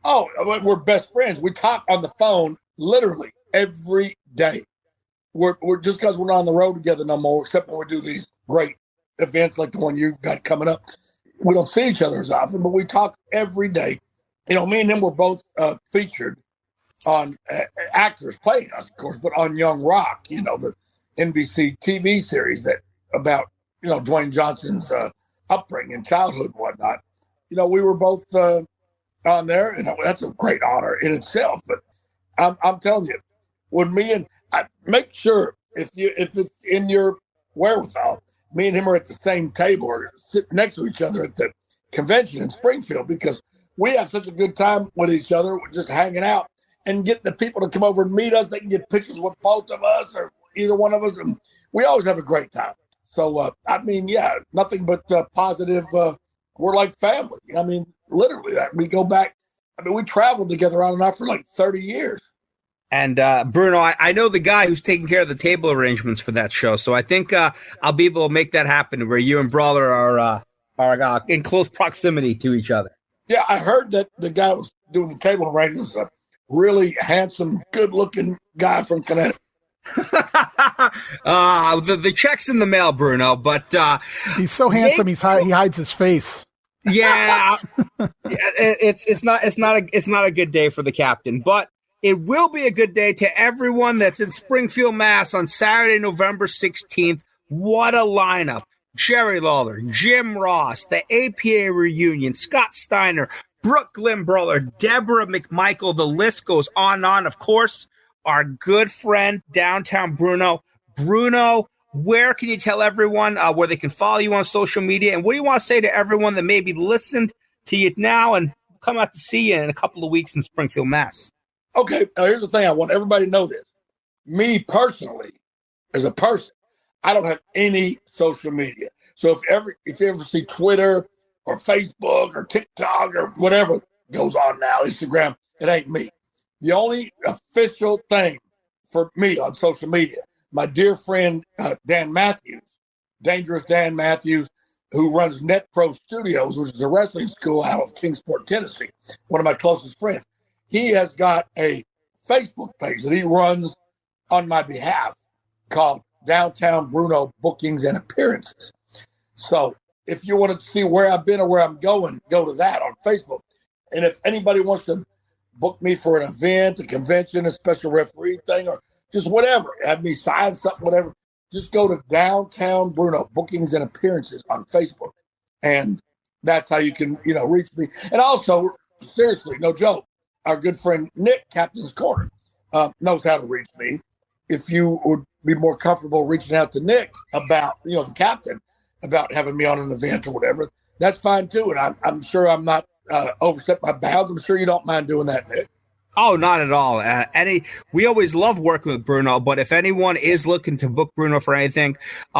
Oh, we're best friends. We talk on the phone literally every day. We're just because we're not on the road together no more, except when we do these great events like the one you've got coming up. We don't see each other as often, but we talk every day. You know, me and him were both featured on actors playing us, of course, but on Young Rock, you know, the NBC TV series that about, you know, Dwayne Johnson's upbringing, childhood and whatnot. You know, we were both on there, and that's a great honor in itself. But I'm telling you, when me and I make sure if it's in your wherewithal, me and him are at the same table or sitting next to each other at the convention in Springfield, because we have such a good time with each other, just hanging out and getting the people to come over and meet us. They can get pictures with both of us or either one of us, and we always have a great time. So, I mean, yeah, nothing but positive. We're like family. I mean, literally, we go back. I mean, we traveled together on and off for like 30 years. And Bruno, I know the guy who's taking care of the table arrangements for that show, so I think I'll be able to make that happen where you and Brawler are in close proximity to each other. Yeah, I heard that the guy that was doing the table arrangements, a really handsome, good-looking guy from Connecticut. The check's in the mail, Bruno, but he's so handsome. He hides his face. Yeah, it's not a good day for the captain, but it will be a good day to everyone that's in Springfield, Mass. on Saturday, November 16th. What a lineup. Jerry Lawler, Jim Ross, the APA reunion, Scott Steiner, Brooklyn Brawler, Deborah McMichael. The list goes on and on. Of course, our good friend, Downtown Bruno. Bruno, where can you tell everyone where they can follow you on social media? And what do you want to say to everyone that maybe listened to you now and come out to see you in a couple of weeks in Springfield, Mass? Okay, now here's the thing. I want everybody to know this. Me personally, as a person, I don't have any social media. So if you ever see Twitter or Facebook or TikTok or whatever goes on now, Instagram, it ain't me. The only official thing for me on social media, my dear friend Dan Matthews, Dangerous Dan Matthews, who runs Net Pro Studios, which is a wrestling school out of Kingsport, Tennessee, one of my closest friends. He has got a Facebook page that he runs on my behalf called Downtown Bruno Bookings and Appearances. So if you want to see where I've been or where I'm going, go to that on Facebook. And if anybody wants to book me for an event, a convention, a special referee thing, or just whatever, have me sign something, whatever, just go to Downtown Bruno Bookings and Appearances on Facebook. And that's how you can, reach me. And also, seriously, no joke, our good friend Nick, Captain's Corner, knows how to reach me. If you would be more comfortable reaching out to Nick about, the captain, about having me on an event or whatever, that's fine too. And I'm sure I'm not overstep my bounds. I'm sure you don't mind doing that, Nick. Oh, not at all. We always love working with Bruno, but if anyone is looking to book Bruno for anything,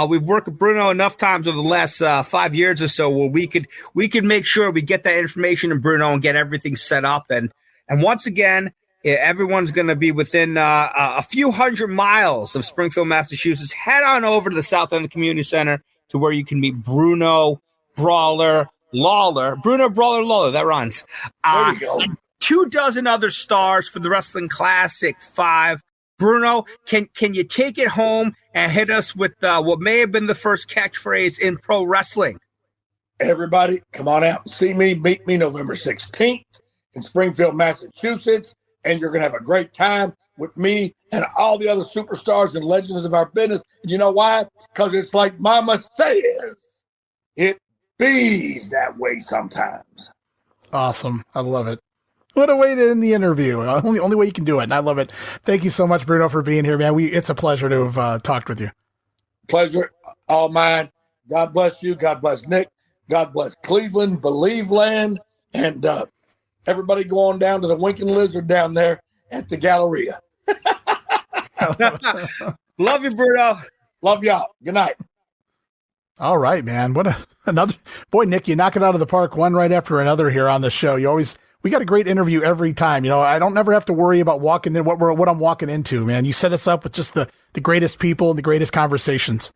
we've worked with Bruno enough times over the last 5 years or so where we could make sure we get that information in Bruno and get everything set up. And once again, everyone's going to be within a few hundred miles of Springfield, Massachusetts. Head on over to the South End Community Center to where you can meet Bruno, Brawler, Lawler. Bruno, Brawler, Lawler. That rhymes. There you go. 24 other stars for the Wrestling Classic 5. Bruno, can you take it home and hit us with what may have been the first catchphrase in pro wrestling? Everybody, come on out and see me. Meet me November 16th in Springfield, Massachusetts, and you're going to have a great time with me and all the other superstars and legends of our business. And you know why? Because it's like Momma says, it bees that way sometimes. Awesome. I love it. What a way to end the interview. Only way you can do it. And I love it. Thank you so much, Bruno, for being here, man. It's a pleasure to have talked with you. Pleasure. All mine. God bless you. God bless Nick. God bless Cleveland, Believe Land, and everybody go on down to the Winking Lizard down there at the Galleria. Love you, Bruno. Love y'all. Good night. All right, man. Another boy, Nick, you knock it out of the park one right after another here on the show. We got a great interview every time. I don't never have to worry about walking in what I'm walking into, man. You set us up with just the greatest people and the greatest conversations.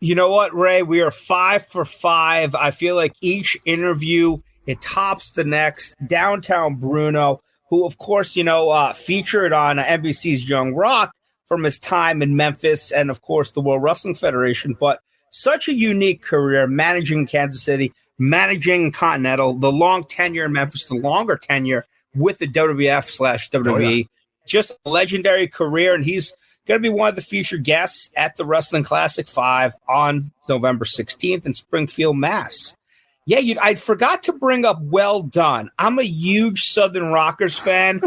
You know what, Ray? We are 5 for 5. I feel like each interview, it tops the next. Downtown Bruno, who, of course, featured on NBC's Young Rock from his time in Memphis and, of course, the World Wrestling Federation. But such a unique career managing Kansas City, managing Continental, the long tenure in Memphis, the longer tenure with the WWF/WWE. Oh, yeah. Just a legendary career, and he's going to be one of the featured guests at the Wrestling Classic 5 on November 16th in Springfield, Mass. Yeah, I forgot to bring up Well Done. I'm a huge Southern Rockers fan.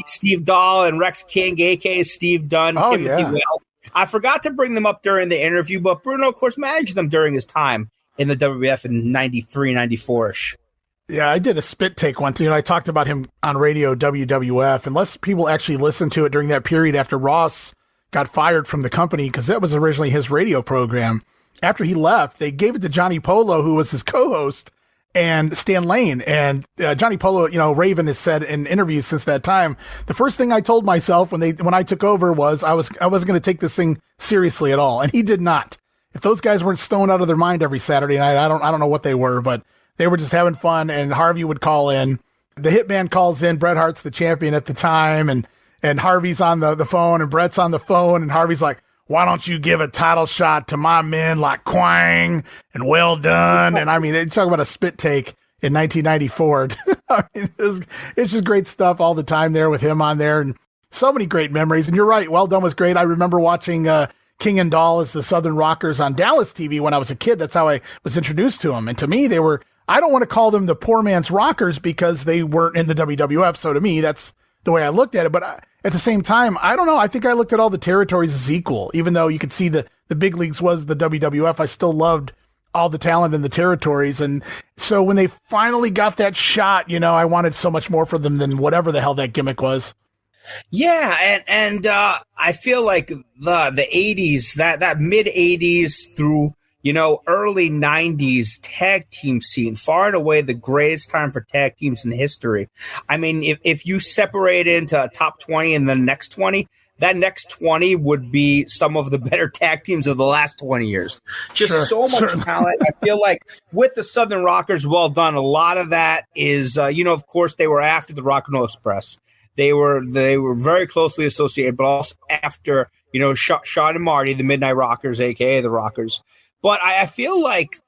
Steve Dahl and Rex King, a.k.a. Steve Dunn, Timothy Well. I forgot to bring them up during the interview, but Bruno, of course, managed them during his time in the WWF in 93, 94-ish. Yeah, I did a spit take once. I talked about him on radio, WWF, and less people actually listened to it during that period after Ross got fired from the company, because that was originally his radio program. After he left, they gave it to Johnny Polo, who was his co-host, and Stan Lane. And Johnny Polo, Raven has said in interviews since that time, the first thing I told myself when I took over was I wasn't going to take this thing seriously at all, and he did not. If those guys weren't stoned out of their mind every Saturday night, I don't know what they were, but they were just having fun. And Harvey would call in. The Hitman calls in. Bret Hart's the champion at the time, and Harvey's on the phone, and Bret's on the phone, and Harvey's like, "Why don't you give a title shot to my men like Quang and Well Done?" And I mean, they talk about a spit take in 1994. I mean, it's just great stuff all the time there with him on there, and so many great memories. And you're right, Well Done was great. I remember watching King and Doll as the Southern Rockers on Dallas TV when I was a kid. That's how I was introduced to them. And to me, they were, I don't want to call them the poor man's Rockers because they weren't in the WWF. So to me, that's the way I looked at it. But at the same time, I don't know. I think I looked at all the territories as equal. Even though you could see the big leagues was the WWF, I still loved all the talent in the territories. And so when they finally got that shot, I wanted so much more for them than whatever the hell that gimmick was. Yeah, and I feel like the 80s, that mid 80s through early 90s tag team scene, far and away the greatest time for tag teams in history. I mean, if you separate into a top 20 and the next 20, that next 20 would be some of the better tag teams of the last 20 years. Just so much talent. I feel like with the Southern Rockers, Well Done, a lot of that is, of course, they were after the Rock and Roll Express. They were very closely associated, but also after, Shawn and Marty, the Midnight Rockers, a.k.a. the Rockers. But I feel like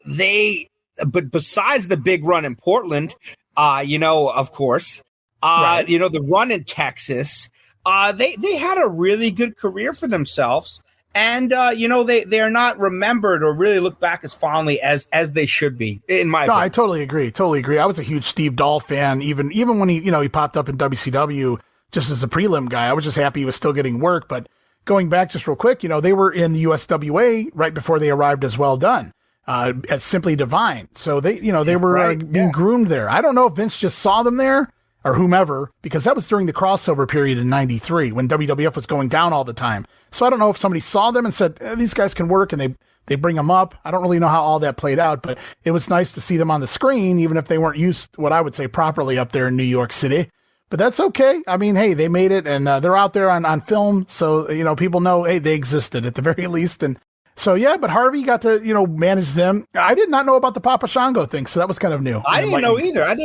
but besides the big run in Portland, of course, right. The run in Texas, they had a really good career for themselves. And, they are not remembered or really looked back as fondly as they should be, in my opinion. I totally agree. I was a huge Steve Dahl fan, even when he popped up in WCW just as a prelim guy. I was just happy he was still getting work. But going back just real quick, they were in the USWA right before they arrived as Well Done. as Simply Divine. So they were being groomed there. I don't know if Vince just saw them there or whomever, because that was during the crossover period in 93 when WWF was going down all the time. So I don't know if somebody saw them and said, these guys can work, and they bring them up. I don't really know how all that played out, but it was nice to see them on the screen, even if they weren't used, what I would say, properly up there in New York City. But that's okay. I mean, hey, they made it, and they're out there on film, so, people know, hey, they existed at the very least. And so, yeah, but Harvey got to, manage them. I did not know about the Papa Shango thing, so that was kind of new. I didn't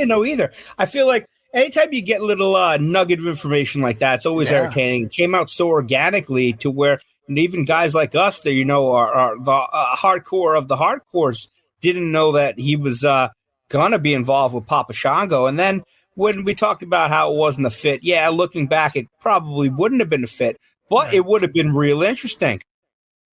know either. I feel like anytime you get a little nugget of information like that, it's always entertaining. It came out so organically to where even guys like us that, are the hardcore of the hardcores didn't know that he was going to be involved with Papa Shango. And then when we talked about how it wasn't a fit, looking back, it probably wouldn't have been a fit, but it would have been real interesting.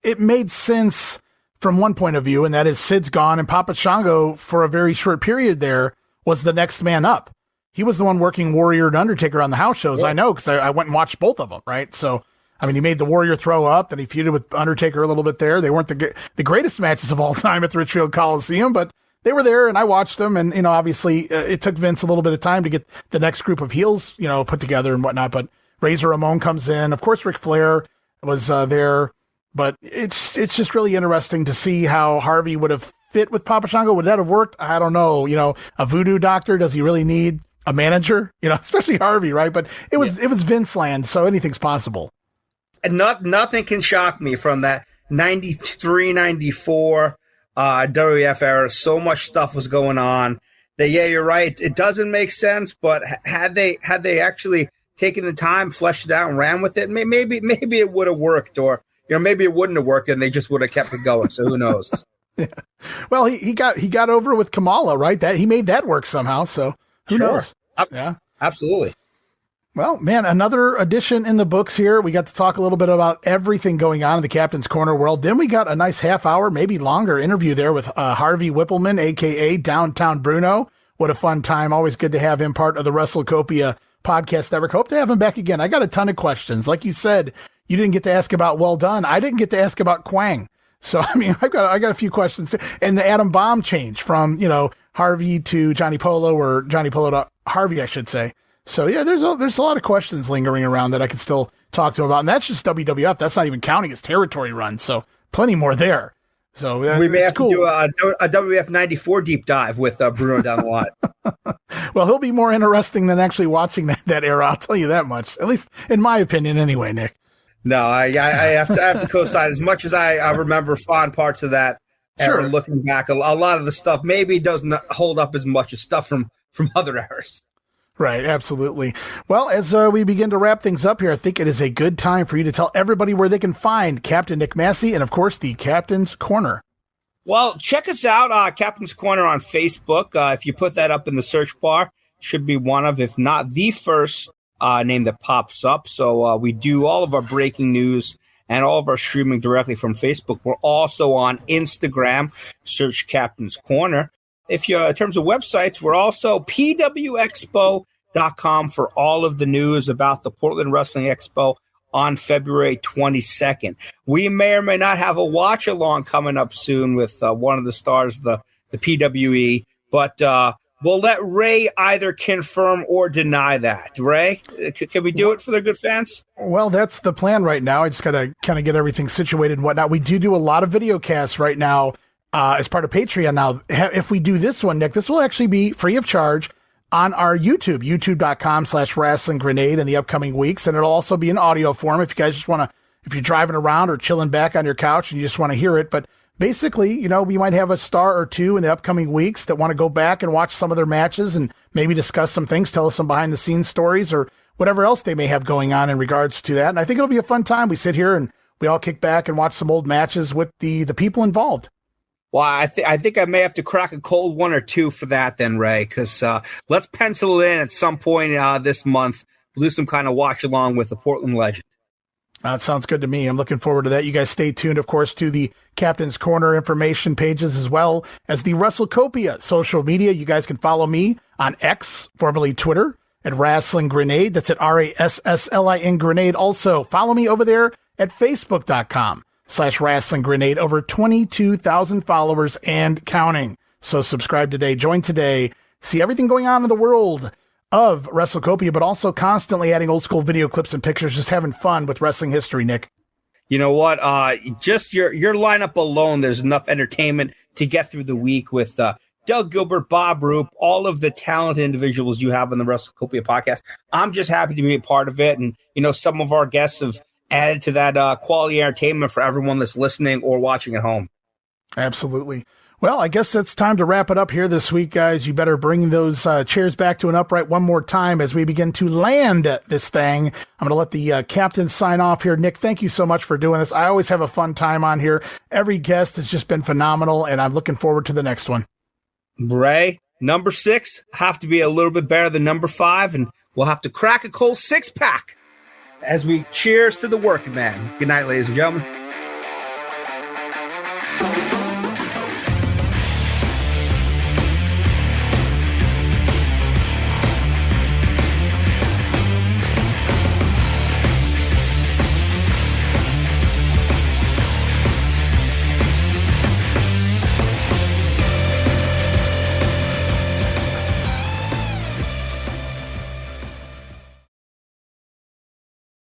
It made sense from one point of view, and that is Sid's gone, and Papa Shango, for a very short period there, was the next man up. He was the one working Warrior and Undertaker on the house shows. Yeah. I know, because I went and watched both of them, right? So, I mean, he made the Warrior throw up, then he feuded with Undertaker a little bit there. They weren't the greatest matches of all time at the Richfield Coliseum, but they were there, and I watched them, and, obviously it took Vince a little bit of time to get the next group of heels, put together and whatnot, but Razor Ramon comes in. Of course, Ric Flair was there, but it's just really interesting to see how Harvey would have fit with Papa Shango. Would that have worked? I don't know. A voodoo doctor, does he really need a manager? Especially Harvey, right? But it was Vince land, so anything's possible. And nothing can shock me from that 93, 94 WWF era. So much stuff was going on that, you're right. It doesn't make sense, but had they actually taken the time, fleshed it out, and ran with it, maybe it would have worked, or maybe it wouldn't have worked, and they just would have kept it going. So who knows? Yeah. Well, he got over with Kamala, right? That he made that work somehow. So who knows? Yeah, absolutely. Well, man, another edition in the books here. We got to talk a little bit about everything going on in the Captain's Corner world. Then we got a nice half hour, maybe longer interview there with Harvey Wippleman, a.k.a. Downtown Bruno. What a fun time. Always good to have him part of the WrestleCopia Podcast Network. Hope to have him back again. I got a ton of questions. Like you said, you didn't get to ask about Well Done. I didn't get to ask about Quang. So, I mean, I got a few questions. And the Adam Bomb change from, Harvey to Johnny Polo, or Johnny Polo to Harvey, I should say. So, yeah, there's a lot of questions lingering around that I could still talk to him about. And that's just WWF. That's not even counting his territory run. So plenty more there. So we may have to do a WWF 94 deep dive with Bruno down the line. Well, he'll be more interesting than actually watching that era. I'll tell you that much, at least in my opinion anyway, Nick. No, I have to co-sign. As much as I remember fond parts of that era, looking back, a lot of the stuff maybe doesn't hold up as much as stuff from other eras. Right, absolutely. Well, as we begin to wrap things up here, I think it is a good time for you to tell everybody where they can find Captain Nick Masci and, of course, the Captain's Corner. Well, check us out, Captain's Corner on Facebook. If you put that up in the search bar, should be one of, if not the first name that pops up. So we do all of our breaking news and all of our streaming directly from Facebook. We're also on Instagram. Search Captain's Corner. If you, in terms of websites, we're also pwexpo.com for all of the news about the Portland Wrestling Expo on February 22nd. We may or may not have a watch along coming up soon with one of the stars, the PWE, but we'll let Ray either confirm or deny that. Ray, can we do it for the good fans? Well, that's the plan right now. I just got to kind of get everything situated and whatnot. We do a lot of video casts right now as part of Patreon. Now, if we do this one, Nick, this will actually be free of charge on our YouTube, youtube.com/wrestlinggrenade in the upcoming weeks. And it'll also be in audio form if you guys just want to, if you're driving around or chilling back on your couch and you just want to hear it. But basically, we might have a star or two in the upcoming weeks that want to go back and watch some of their matches and maybe discuss some things, tell us some behind the scenes stories or whatever else they may have going on in regards to that. And I think it'll be a fun time. We sit here and we all kick back and watch some old matches with the people involved. Well, I think I may have to crack a cold one or two for that then, Ray, because let's pencil it in at some point this month. We'll do some kind of watch along with the Portland legend. That sounds good to me. I'm looking forward to that. You guys stay tuned, of course, to the Captain's Corner information pages as well as the WrestleCopia social media. You guys can follow me on X, formerly Twitter, at Wrestling Grenade. That's at RASSLIN Grenade. Also, follow me over there at Facebook.com YouTube.com/Wrestling Grenade. Over 22,000 followers and counting. So subscribe today, join today, see everything going on in the world of WrestleCopia, but also constantly adding old school video clips and pictures, just having fun with wrestling history, Nick. You know what? Just your lineup alone, there's enough entertainment to get through the week with Doug Gilbert, Bob Roop, all of the talented individuals you have on the WrestleCopia podcast. I'm just happy to be a part of it. And, some of our guests have added to that quality entertainment for everyone that's listening or watching at home. Absolutely. Well, I guess it's time to wrap it up here this week, guys. You better bring those chairs back to an upright one more time as we begin to land this thing. I'm going to let the captain sign off here. Nick, thank you so much for doing this. I always have a fun time on here. Every guest has just been phenomenal, and I'm looking forward to the next one. Bray, number 6, have to be a little bit better than number 5, and we'll have to crack a cold 6-pack as we cheers to the working man. Good night, ladies and gentlemen.